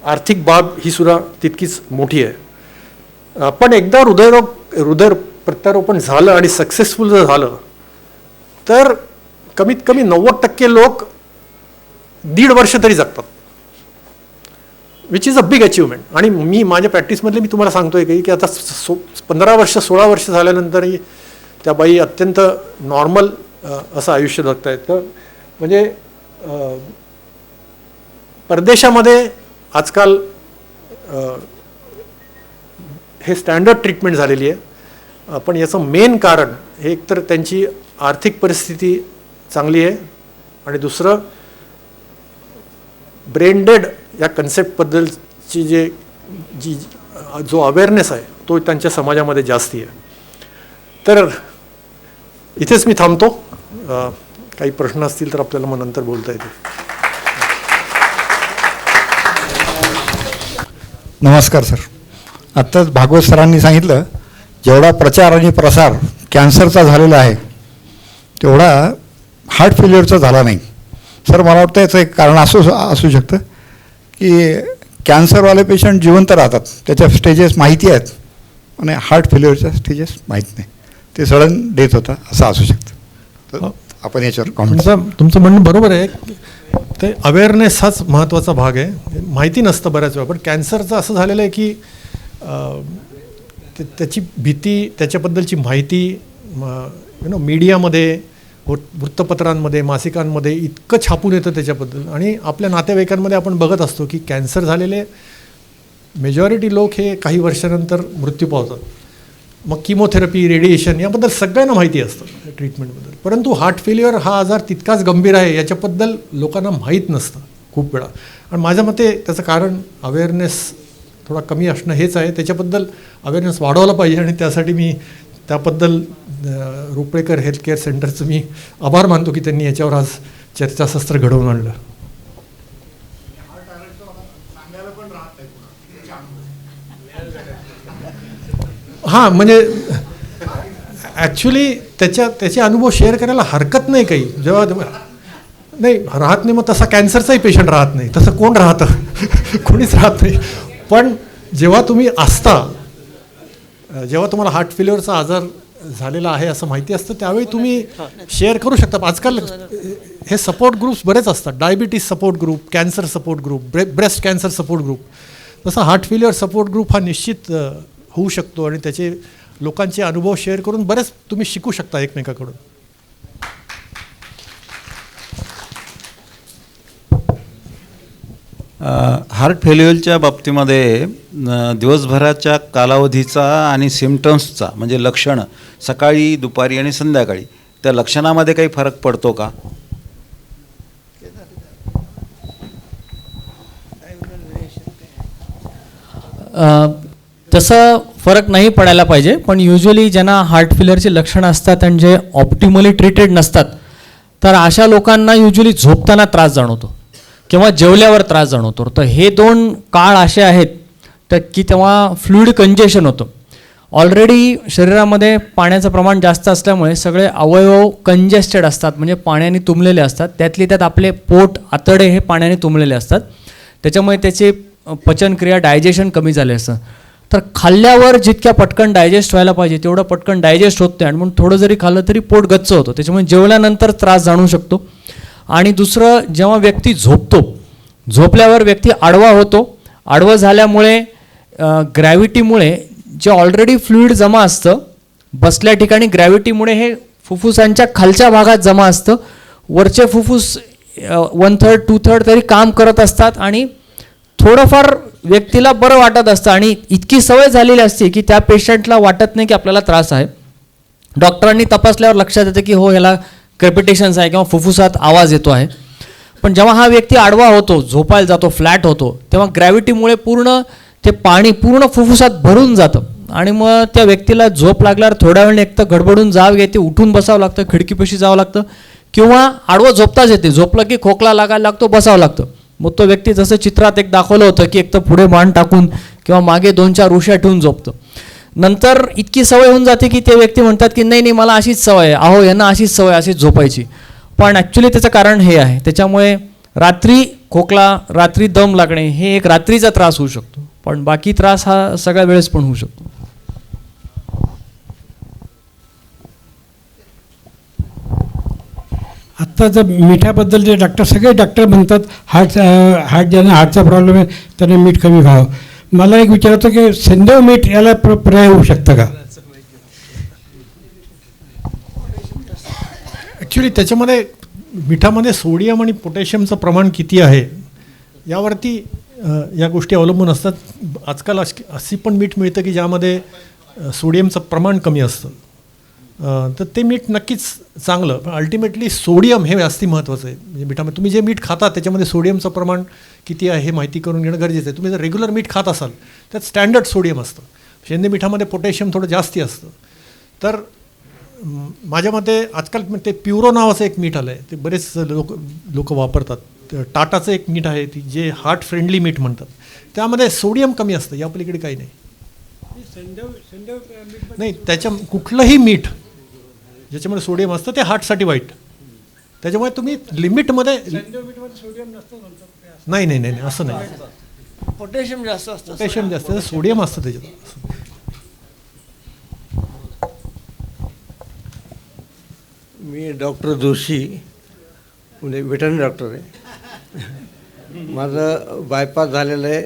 आर्थिक बाब ही सुद्धा तितकीच मोठी आहे. पण एकदा हृदय प्रत्यारोपण झालं आणि सक्सेसफुल जर झालं तर कमीत कमी 90% लोक 1.5 वर्ष तरी जगतात, which is a big achievement. आणि मी माझ्या प्रॅक्टिसमधले मी तुम्हाला सांगतोय की आता 15 वर्ष 16 वर्ष झाल्यानंतरही त्या बाई अत्यंत नॉर्मल असं आयुष्य जगत आहेत. तर म्हणजे परदेशामध्ये आजकाल हे स्टँडर्ड ट्रीटमेंट झालेली आहे, पण याचं मेन कारण हे एकतर त्यांची आर्थिक परिस्थिती चांगली आहे आणि दुसरं ब्रेन डेड या कन्सेप्टबद्दलची जो अवेअरनेस आहे तो त्यांच्या समाजामध्ये जास्ती आहे. तर इथेच मी थांबतो. काही प्रश्न असतील तर आपल्याला मग नंतर बोलता येतील. नमस्कार सर. आत्ताच भागवत सरांनी सांगितलं जेवढा प्रचार आणि प्रसार कॅन्सरचा झालेला आहे तेवढा हार्ट फेल्युअरचा झाला नाही. सर मला वाटतं याचं एक कारण असू शकतं की कॅन्सरवाले पेशंट जिवंत राहतात, त्याच्या स्टेजेस माहिती आहेत आणि हार्ट फेल्युअरच्या स्टेजेस माहीत नाही, ते सडन डेथ होता असं असू शकतं. तर आपण याच्यावर कॉमेंट. तुमचं म्हणणं बरोबर आहे. ते अवेअरनेस हाच महत्त्वाचा भाग आहे. माहिती नसतं बऱ्याच वेळा, पण कॅन्सरचं असं झालेलं आहे की त्याची भीती, त्याच्याबद्दलची माहिती मीडियामध्ये, वृत्तपत्रांमध्ये, मासिकांमध्ये इतकं छापून येतं त्याच्याबद्दल. आणि आपल्या नातेवाईकांमध्ये आपण बघत असतो की कॅन्सर झालेले मेजॉरिटी लोक हे काही वर्षानंतर मृत्यू पावतात. मग किमोथेरपी, रेडिएशन याबद्दल सगळ्यांना माहिती असतं ट्रीटमेंटबद्दल, परंतु हार्ट फेल्युअर हा आजार तितकाच गंभीर आहे याच्याबद्दल लोकांना माहीत नसतं खूप वेळा. आणि माझ्या मते त्याचं कारण अवेअरनेस थोडा कमी असणं हेच आहे. त्याच्याबद्दल अवेअरनेस वाढवला पाहिजे आणि त्यासाठी मी त्याबद्दल रुपळेकर हेल्थ केअर सेंटरचं मी आभार मानतो की त्यांनी याच्यावर आज चर्चासत्र घडवून आणलं. हां, म्हणजे ॲक्च्युली त्याचे अनुभव शेअर करायला हरकत नाही काही. जेव्हा नाही राहत नाही, मग तसा कॅन्सरचाही पेशंट राहत नाही, तसं कोण राहतं? कोणीच राहत नाही. पण जेव्हा तुम्ही असता, जेव्हा तुम्हाला हार्ट फेल्युअरचा आजार झालेला आहे असं माहिती असतं, त्यावेळी तुम्ही शेअर करू शकता. आजकाल हे सपोर्ट ग्रुप्स बरेच असतात. Diabetes support group, cancer support group, breast cancer support group. तसं हार्ट फेल्युअर सपोर्ट ग्रुप हा निश्चित होऊ शकतो आणि त्याचे लोकांचे अनुभव शेअर करून बरेच तुम्ही शिकू शकता एकमेकाकडून. हार्ट फेल्युअरच्या बाबतीमध्ये दिवसभराच्या कालावधीचा आणि सिम्पटम्सचा म्हणजे लक्षणं सकाळी, दुपारी आणि संध्याकाळी त्या लक्षणामध्ये काही फरक पडतो का? तसं फरक नाही पडायला पाहिजे, पण युजली ज्यांना हार्ट फेल्युअरची लक्षणं असतात आणि जे ऑप्टिमली ट्रीटेड नसतात तर अशा लोकांना युजली झोपताना त्रास जाणवतो किंवा जेवल्यावर त्रास जाणवतो. तर हे दोन काळ असे आहेत तर की तेव्हा फ्लुइड कंजेशन होतं. ऑलरेडी शरीरामध्ये पाण्याचं प्रमाण जास्त असल्यामुळे सगळे अवयव कंजेस्टेड असतात, म्हणजे पाण्याने तुंबलेले असतात. त्यातली त्यात आपले पोट, आतडे हे पाण्याने तुंबलेले असतात. त्याच्यामुळे त्याचे पचनक्रिया, डायजेशन कमी झाले असतं. तर खाल्ल्यावर जितक्या पटकन डायजेस्ट व्हायला पाहिजे तेवढं पटकन डायजेस्ट होत नाही आणि म्हणून थोडं जरी खाल्लं तरी पोट गच्च होतं. त्याच्यामुळे जेवल्यानंतर त्रास जाणवू शकतो. आणि दुसरं, जेव्हा व्यक्ती झोपतो, झोपल्यावर व्यक्ती आडवा होतो. आडवं झाल्यामुळे ग्रॅव्हिटीमुळे जे ऑलरेडी फ्लुइड जमा असतं बसल्या ठिकाणी, ग्रॅव्हिटीमुळे हे फुफ्फुसांच्या खालच्या भागात जमा असतं. वरचे फुफ्फुस 1/3 2/3 तरी काम करत असतात आणि थोडंफार व्यक्तीला बरं वाटत असतं आणि इतकी सवय झालेली असते की त्या पेशंटला वाटत नाही की आपल्याला त्रास आहे. डॉक्टरांनी तपासल्यावर लक्षात येतं की हो, ह्याला क्रेपिटेशन्स आहे किंवा फुफ्फुसात आवाज येतो आहे. पण जेव्हा हा व्यक्ती आडवा होतो, झोपायला जातो, फ्लॅट होतो, तेव्हा ग्रॅव्हिटीमुळे पूर्ण ते पाणी पूर्ण फुफ्फुसात भरून जातं आणि मग त्या व्यक्तीला झोप लागल्यावर थोड्या वेळाने एक तर गडबडून जावं येते, उठून बसावं लागतं, खिडकीपाशी जावं लागतं किंवा आडवं झोपताच येते. झोपलं की खोकला लागायला लागतो, बसावं लागतं. मग तो व्यक्ती जसं चित्रात एक दाखवलं होतं की एक तर पुढे मान टाकून किंवा मागे 2-4 उश्या ठेवून झोपतं. नंतर इतकी सवय होऊन जाते की ते व्यक्ती म्हणतात की नाही मला अशीच सवय आहे, अहो यांना अशीच सवय, अशीच झोपायची. पण ॲक्च्युली त्याचं कारण हे आहे. त्याच्यामुळे रात्री खोकला, रात्री दम लागणे हे एक रात्रीचा त्रास होऊ शकतो, पण बाकी त्रास हा सगळ्या वेळेस पण होऊ शकतो. आत्ता जर मिठाबद्दल जे सगळे डॉक्टर म्हणतात हार्ट ज्यांना हार्टचा प्रॉब्लेम आहे त्यांना मीठ कमी खावं. मला एक विचारायचं की सेंधव मीठ याला पर्याय होऊ शकतं का? ॲक्च्युली त्याच्यामध्ये मिठामध्ये सोडियम आणि पोटॅशियमचं प्रमाण किती आहे यावरती या गोष्टी अवलंबून असतात. आजकाल अशी पण मीठ मिळतं की ज्यामध्ये सोडियमचं प्रमाण कमी असतं, तर ते मीठ नक्कीच चांगलं. पण अल्टिमेटली सोडियम हे जास्ती महत्त्वाचं आहे. म्हणजे मिठामध्ये तुम्ही जे मीठ खाता त्याच्यामध्ये सोडियमचं प्रमाण किती आहे हे माहिती करून घेणं गरजेचं आहे. तुम्ही जर रेग्युलर मीठ खात असाल त्यात स्टँडर्ड सोडियम असतं. शेंदे मिठामध्ये पोटॅशियम थोडं जास्ती असतं. तर माझ्या मते आजकाल ते प्युरो नावाचं एक मीठ आलं आहे, ते बरेच लोक वापरतात. टाटाचं एक मीठ आहे ती जे हार्ट फ्रेंडली मीठ म्हणतात, त्यामध्ये सोडियम कमी असतं, या पलीकडे काही नाही. नाही, त्याच्या कुठलंही मीठ ज्याच्यामध्ये सोडियम असतं ते हार्टसाठी वाईट. त्याच्यामुळे तुम्ही लिमिटमध्ये नाही नाही नाही असं नाही. पोटॅशियम जास्त असतं. पोटॅशियम जास्त, सोडियम असतं त्याच्यात. मी डॉक्टर जोशी, म्हणजे व्हेटरनरी डॉक्टर आहे. माझं बायपास झालेलं आहे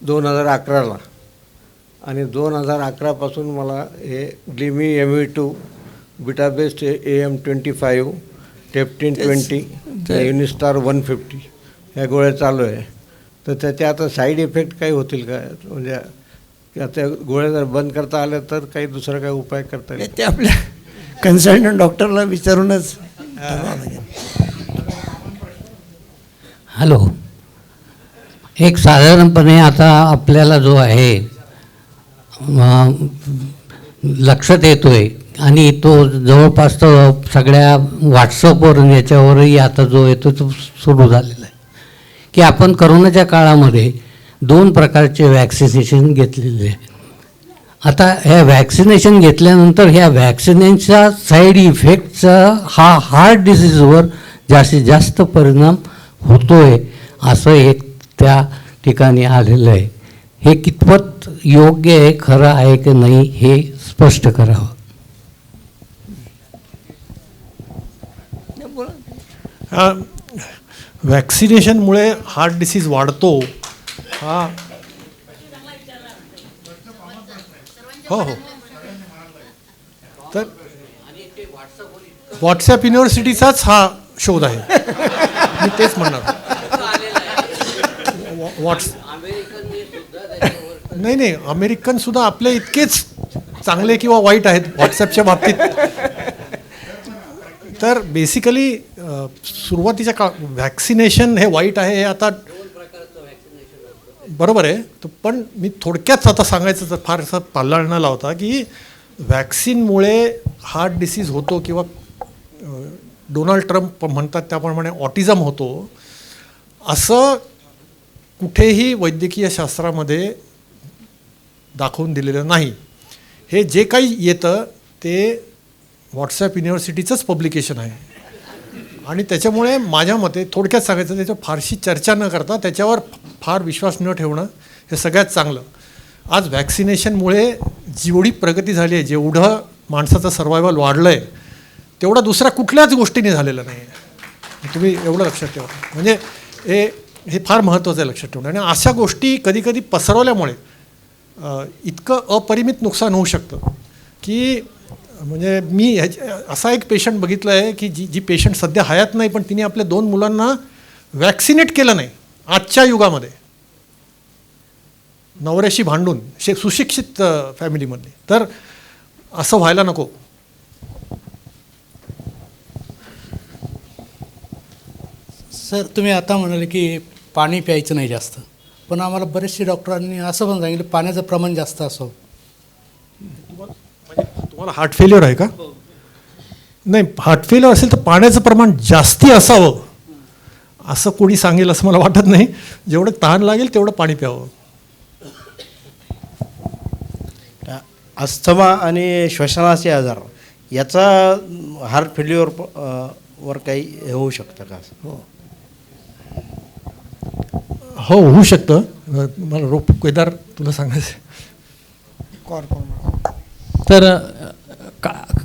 2011ला आणि 2011पासून मला हे ग्लिमी ME2 बिटाबेस्ट AM25 टेप्टिन 20 युनिस्टार 150 ह्या गोळ्या चालू आहे. तर त्याच्या आता साईड इफेक्ट काही होतील का? म्हणजे आता गोळ्या जर बंद करता आल्या तर काही दुसरा काही उपाय करता येईल? ते आपल्या कन्सल्टंट डॉक्टरला विचारूनच. हॅलो, एक साधारणपणे आता आपल्याला जो आहे लक्षात येतो आहे आणि तो जवळपास तो सगळ्या व्हॉट्सअपवर याच्यावरही आता जो येतो तो सुरू झालेला आहे की आपण करोनाच्या काळामध्ये 2 प्रकारचे वॅक्सिनेशन घेतलेले आहे. आता ह्या वॅक्सिनेशन घेतल्यानंतर ह्या वॅक्सिनेशनचा साईड इफेक्टचा हा हार्ट डिसीजवर जास्तीत जास्त परिणाम होतो आहे असं एक त्या ठिकाणी आलेलं आहे. हे कितपत योग्य आहे, खरं आहे की नाही हे स्पष्ट करावं. वॅक्सिनेशनमुळे हार्ट डिसीज वाढतो हा, हो हो. तर व्हॉट्सॲप युनिव्हर्सिटीचाच हा शोध आहे, मी तेच म्हणणार. नाही, अमेरिकन सुद्धा आपले इतकेच चांगले किंवा वाईट आहेत व्हॉट्सॲपच्या बाबतीत. तर बेसिकली सुरुवातीच्या व्हॅक्सिनेशन हे वाईट आहे हे आता बरोबर आहे. पण मी थोडक्यात आता सांगायचं तर फारसा पाल्ला न लावता की व्हॅक्सिनमुळे हार्ट डिसीज होतो किंवा डोनाल्ड ट्रम्प म्हणतात त्याप्रमाणे ऑटिझम होतो असं कुठेही वैद्यकीय शास्त्रामध्ये दाखवून दिलेलं नाही. हे जे काही येतं ते व्हॉट्सॲप युनिव्हर्सिटीचंच पब्लिकेशन आहे आणि त्याच्यामुळे माझ्या मते थोडक्यात सांगायचं त्याच्यावर फारशी चर्चा न करता त्याच्यावर फार विश्वास न ठेवणं हे सगळ्यात चांगलं. आज व्हॅक्सिनेशनमुळे जेवढी प्रगती झाली आहे, जेवढं माणसाचं सर्वायवल वाढलं आहे तेवढा दुसऱ्या कुठल्याच गोष्टीने झालेलं नाही आहे. तुम्ही एवढं लक्षात ठेवा. म्हणजे हे फार महत्त्वाचं आहे लक्षात ठेवणं. आणि अशा गोष्टी कधीकधी पसरवल्यामुळे इतकं अपरिमित नुकसान होऊ शकतं की म्हणजे मी असा एक पेशंट बघितलं आहे की जी पेशंट सध्या हयात नाही पण तिने आपल्या 2 मुलांना वॅक्सिनेट केलं नाही आजच्या युगामध्ये, नवऱ्याशी भांडून, सुशिक्षित फॅमिलीमधली. तर असं व्हायला नको. सर, तुम्ही आता म्हणाले की पाणी प्यायचं नाही जास्त, पण आम्हाला बरेचसे डॉक्टरांनी असं पण सांगितलं पाण्याचं प्रमाण जास्त असावं. तुम्हाला हार्ट फेल्युअर आहे का? नाही, हार्ट फेल्युअर असेल तर पाण्याचं प्रमाण जास्ती असावं असं कोणी सांगेल असं मला वाटत नाही. जेवढं तहान लागेल तेवढं पाणी प्यावं. अस्थमा आणि श्वसनाचे आजार याचा हार्ट फेल्युअर वर काही होऊ शकतं का? हो, होऊ शकतं. मला केदार तुला सांगायचं. तर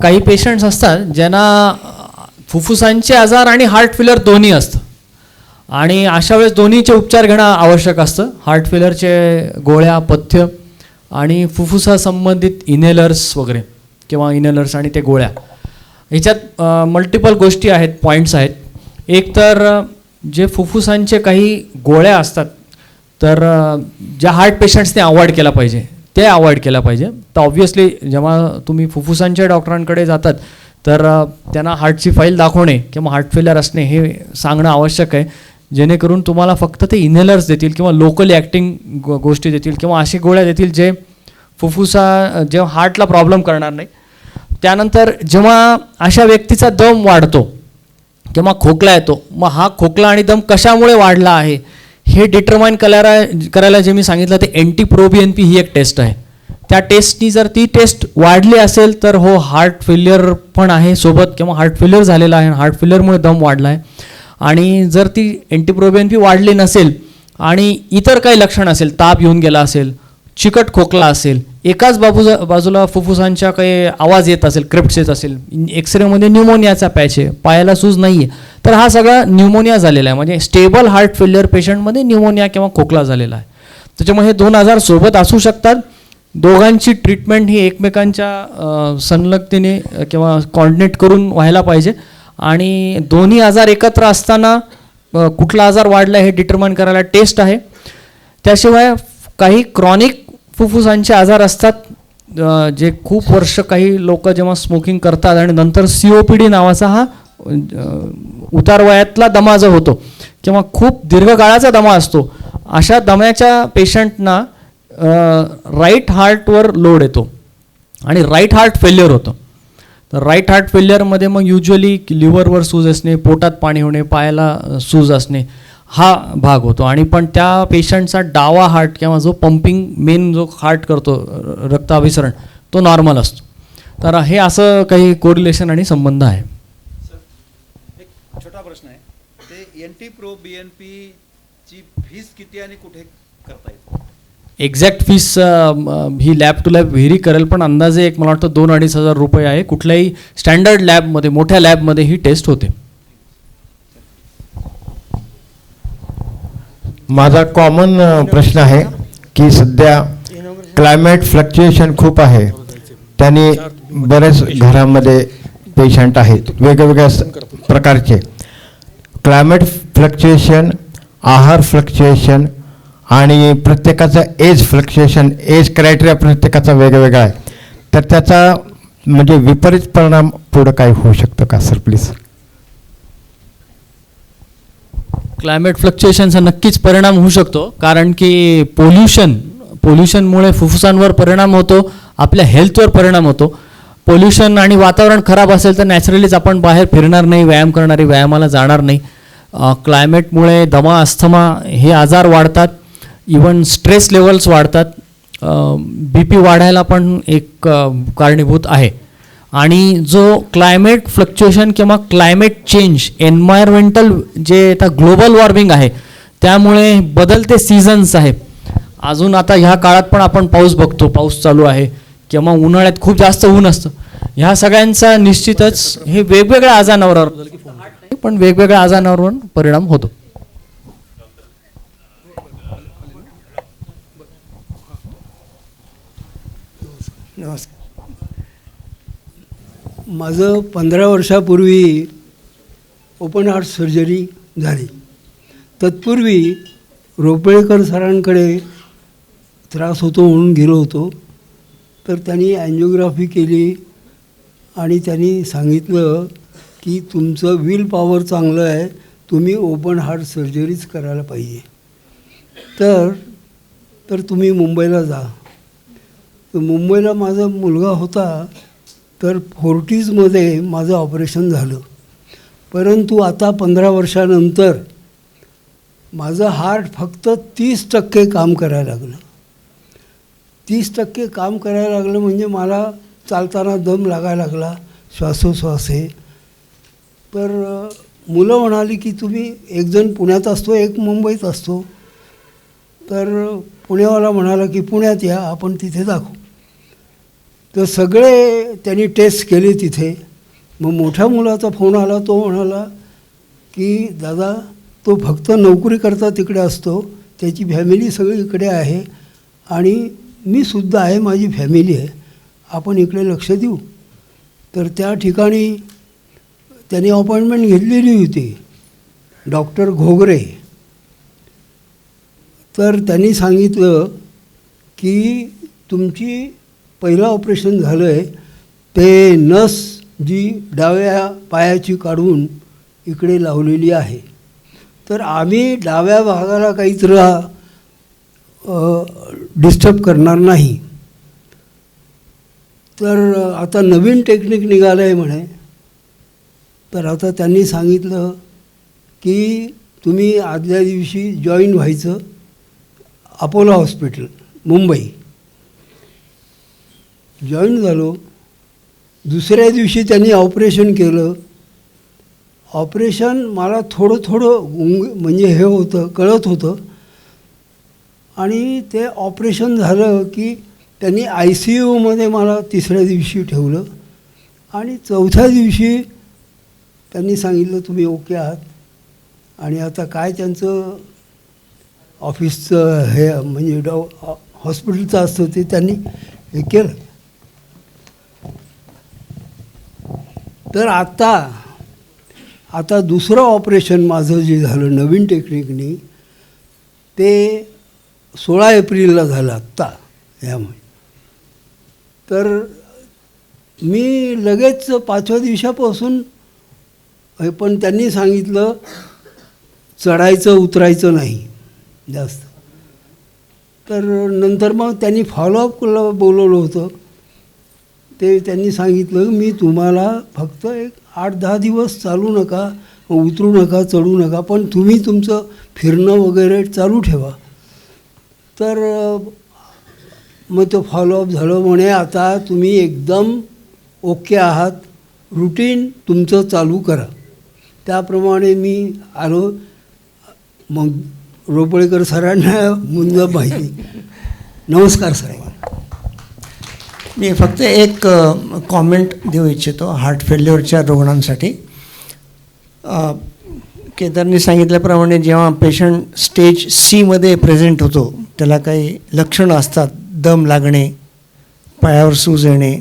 काही पेशंट्स असतात ज्यांना फुफ्फुसांचे आजार आणि हार्ट फेल्युअर दोन्ही असतं आणि अशा वेळेस दोन्हीचे उपचार घेणं आवश्यक असतं. हार्ट फेल्युअरचे गोळ्या, पथ्य आणि फुफ्फुसासंबंधित इनहेलर्स वगैरे किंवा इनहेलर्स आणि ते गोळ्या ह्याच्यात मल्टिपल गोष्टी आहेत, पॉईंट्स आहेत. एक तर जे फुफ्फुसांचे काही गोळ्या असतात तर ज्या हार्ट पेशंट्सने अवॉइड केला पाहिजे ते अवॉइड केला पाहिजे. तर ऑब्व्हियसली जेव्हा तुम्ही फुफ्फुसांच्या डॉक्टरांकडे जातात तर त्यांना हार्टची फाईल दाखवणे किंवा हार्ट फेलियर असणे हे सांगणं आवश्यक आहे, जेणेकरून तुम्हाला फक्त ते इनहेलर्स देतील किंवा लोकली ॲक्टिंग गोष्टी देतील किंवा अशी गोळ्या देतील जे जेव्हा हार्टला प्रॉब्लेम करणार नाही. त्यानंतर जेव्हा अशा व्यक्तीचा दम वाढतो किंवा खोकला येतो, मग हा खोकला आणि दम कशामुळे वाढला आहे हे डिटरमाइन करायला जे मी सांगितलं ते NT-proBNP ही एक टेस्ट आहे. त्या टेस्टनी जर ती टेस्ट वाढली असेल तर हो हार्ट फेल्युअर पण आहे सोबत किंवा हार्ट फेल्युअर झालेला आहे, हार्ट फेल्युअरमुळे दम वाढला आहे. आणि जर ती NT-proBNP वाढली नसेल आणि इतर काही लक्षण असेल, ताप येऊन गेला असेल, चिकट खोकला असेल, एकाच बाजूला फुफ्फुसांच्या काही आवाज येत असेल, क्रिप्ट्स येत असेल, एक्सरेमध्ये न्यूमोनियाचा पॅच आहे, पायाला सूज नाही आहे, तर हा सगळा न्यूमोनिया झालेला आहे. म्हणजे स्टेबल हार्ट फेल्युअर पेशंटमध्ये न्यूमोनिया किंवा खोकला झालेला आहे. त्याच्यामुळे हे 2 आजार सोबत असू शकतात. दोघांची ट्रीटमेंट ही एकमेकांच्या संलग्नतेने किंवा कॉर्डिनेट करून व्हायला पाहिजे. आणि दोन्ही आजार एकत्र असताना कुठला आजार वाढला हे डिटरमाइन करायला टेस्ट आहे. त्याशिवाय काही क्रॉनिक फुफ्फुसांचे आजार असतात जे खूप वर्ष काही लोक जेव्हा स्मोकिंग करतात आणि नंतर COPD नावाचा हा उतार वयातला दमा जो होतो किंवा खूप दीर्घकाळाचा दमा असतो, अशा दम्याच्या पेशंटना राईट हार्टवर लोड येतो आणि राईट हार्ट फेल्युअर होतं. तर राईट हार्ट फेल्युअरमध्ये मग युजली लिव्हरवर सूज असणे, पोटात पाणी होणे, पायाला सूज असणे हा भाग होतो. आणि पण त्या पेशंटचा डावा हार्ट किंवा जो पंपिंग मेन जो हार्ट करतो रक्ताभिसरण तो नॉर्मल असतो. तर हे असं काही कोरिलेशन आणि संबंध आहे. एक छोटा प्रश्न आहे, ते NT-proBNP ची फीस किती आणि कुठे करता येते? एक्झॅक्ट फीस ही लॅब टू लॅब व्हेरी करेल, पण अंदाजे एक मला वाटतं 2-2.5 हजार रुपये आहे. कुठल्याही स्टँडर्ड लॅबमध्ये, मोठ्या लॅबमध्ये ही टेस्ट होते. माझा कॉमन प्रश्न आहे की सध्या क्लायमेट फ्लक्च्युएशन खूप आहे, त्याने बरेच घरामध्ये पेशंट आहेत वेगवेगळ्या प्रकारचे. क्लायमेट फ्लक्च्युएशन, आहार फ्लक्च्युएशन आणि प्रत्येकाचं एज फ्लक्च्युएशन, एज क्रायटेरिया प्रत्येकाचा वेगवेगळा आहे, तर त्याचा म्हणजे विपरीत परिणाम पुढं काय होऊ शकतो का सर प्लीज? क्लायमेट फ्लक्च्युएशनचा नक्कीच परिणाम होऊ शकतो, कारण की पोल्युशनमुळे फुफ्फुसांवर परिणाम होतो, आपल्या हेल्थवर परिणाम होतो. पोल्युशन आणि वातावरण खराब असेल तर नॅचरलीच आपण बाहेर फिरणार नाही, व्यायाम करणारे व्यायामाला जाणार नाही. क्लायमेटमुळे दमा, अस्थमा हे आजार वाढतात, इवन स्ट्रेस लेवल्स वाढतात, BP वाढायला पण एक कारणीभूत आहे. आणि जो क्लायमेट फ्लक्च्युएशन किंवा क्लायमेट चेंज, एन्व्हायरमेंटल जे आता ग्लोबल वॉर्मिंग आहे त्यामुळे बदलते सीझन्स आहे. अजून आता ह्या काळात पण आपण पाऊस बघतो, पाऊस चालू आहे किंवा उन्हाळ्यात खूप जास्त ऊन असतं. ह्या सगळ्यांचा निश्चितच हे वेगवेगळ्या आजारांवर पण वेगवेगळ्या आजारांवर परिणाम होतो. नमस्कार. माझं 15 वर्षापूर्वी ओपन हार्ट सर्जरी झाली. तत्पूर्वी रोपळेकर सरांकडे त्रास होतो म्हणून गेलो होतो, तर त्यांनी अँजिओग्राफी केली आणि त्यांनी सांगितलं की तुमचं विल पॉवर चांगलं आहे, तुम्ही ओपन हार्ट सर्जरीच करायला पाहिजे, तर तुम्ही मुंबईला जा. तर मुंबईला माझा मुलगा होता, तर फोर्टीजमध्ये माझं ऑपरेशन झालं. परंतु आता 15 वर्षानंतर माझं हार्ट फक्त 30% काम करायला लागलं. 30% काम करायला लागलं म्हणजे मला चालताना दम लागायला लागला, श्वासोश्वास आहे. तर मुलं म्हणाली की तुम्ही एक जण पुण्यात असतो, एक मुंबईत असतो. तर पुण्यावाला म्हणाला की पुण्यात या, आपण तिथे दाखवू. तर सगळे त्यांनी टेस्ट केले तिथे. मग मोठ्या मुलाचा फोन आला, तो म्हणाला की दादा तो फक्त नोकरी करता तिकडे असतो, त्याची फॅमिली सगळी इकडे आहे आणि मी सुद्धा आहे, माझी फॅमिली आहे, आपण इकडे लक्ष देऊ. तर त्या ठिकाणी त्यांनी अपॉइंटमेंट घेतलेली होती डॉक्टर घोगरे, तर त्यांनी सांगितलं की तुमची पहिलं ऑपरेशन झालं आहे ते नस जी डाव्या पायाची काढून इकडे लावलेली आहे, तर आम्ही डाव्या भागाला काहीच डिस्टर्ब करणार नाही. तर आता नवीन टेक्निक निघालं आहे म्हणे. तर आता त्यांनी सांगितलं की तुम्ही आदल्या दिवशी जॉईन व्हायचं अपोलो हॉस्पिटल मुंबई. जॉईन झालो. दुसऱ्या दिवशी त्यांनी ऑपरेशन केलं. ऑपरेशन मला थोडं म्हणजे हे होतं, कळत होतं. आणि ते ऑपरेशन झालं की त्यांनी ICUमध्ये मला तिसऱ्या दिवशी ठेवलं आणि चौथ्या दिवशी त्यांनी सांगितलं तुम्ही ओके आहात. आणि आता काय त्यांचं ऑफिसचं हे म्हणजे हॉस्पिटलचं असतं ते त्यांनी हे केलं. तर आता दुसरं ऑपरेशन माझं जे झालं नवीन टेक्निकनी ते 16 एप्रिलला झालं आत्ता यामुळे. तर मी लगेच 5व्या दिवसापासून पण त्यांनी सांगितलं चढायचं उतरायचं नाही जास्त. तर नंतर मग त्यांनी फॉलोअपला बोलवलं होतं. ते त्यांनी सांगितलं मी तुम्हाला फक्त एक 8-10 दिवस चालू नका, उतरू नका, चढू नका, पण तुम्ही तुमचं फिरणं वगैरे चालू ठेवा. तर मग तो फॉलोअप झालं. म्हणे आता तुम्ही एकदम ओके आहात, रुटीन तुमचं चालू करा. त्याप्रमाणे मी आलो. मग रोपळेकर सरांना मुंज माहिती. नमस्कार सर. मी फक्त एक कॉमेंट देऊ इच्छितो हार्ट फेल्युअरच्या रुग्णांसाठी. केदारने सांगितल्याप्रमाणे जेव्हा पेशंट स्टेज Cमध्ये प्रेझेंट होतो त्याला काही लक्षणं असतात. दम लागणे, पायावर सूज येणे,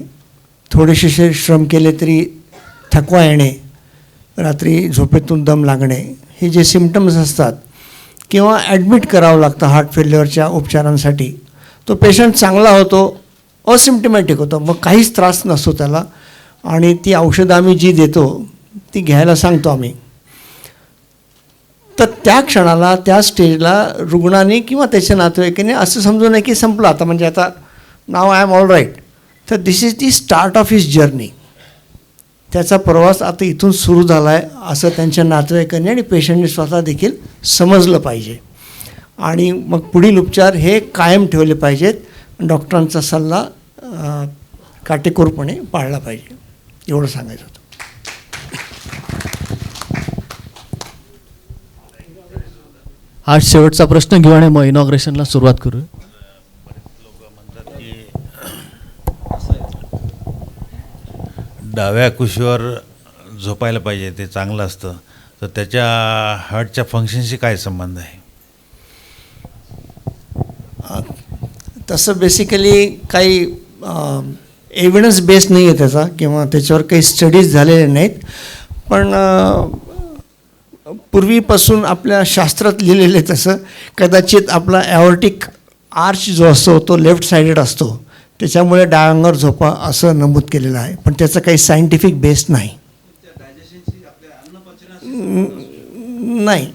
थोडेसे श्रम केले तरी थकवा येणे, रात्री झोपेतून दम लागणे, हे जे सिम्पटम्स असतात किंवा ॲडमिट करावं लागतं हार्ट फेल्युअरच्या उपचारांसाठी. तो पेशंट चांगला होतो, असिम्टमॅटिक होतो, मग काहीच त्रास नसतो त्याला. आणि ती औषधं आम्ही जी देतो ती घ्यायला सांगतो आम्ही. तर त्या क्षणाला त्या स्टेजला रुग्णाने किंवा त्याच्या नातेवाईकाने असं समजू नये की संपलं आता, म्हणजे आता नाव आय एम ऑल राईट. तर this is the start of his journey. त्याचा प्रवास आता इथून सुरू झाला आहे असं त्यांच्या नातेवाईकांनी आणि पेशंटने स्वतः देखील समजलं पाहिजे. आणि मग पुढील उपचार हे कायम ठेवले पाहिजेत. डॉक्टरांचा सल्ला काटेकोरपणे पाळला पाहिजे, एवढं सांगायचं होतं. हा शेवटचा प्रश्न घेऊ आणि मग इनॉग्रेशनला सुरुवात करू. डाव्या कुशीवर झोपायला पाहिजे, ते चांगलं असतं. तर त्याच्या हार्टच्या फंक्शनशी काय संबंध आहे? तसं बेसिकली काही एव्हिडन्स बेस नाही आहे त्याचा किंवा त्याच्यावर काही स्टडीज झालेले नाहीत. पण पूर्वीपासून आपल्या शास्त्रात लिहिलेलं आहे तसं कदाचित आपला ॲओर्टिक आर्च जो असतो तो लेफ्ट साइडेड असतो, त्याच्यामुळे डाव्यांवर झोपा असं नमूद केलेलं आहे. पण त्याचं काही सायंटिफिक बेस नाही. नाही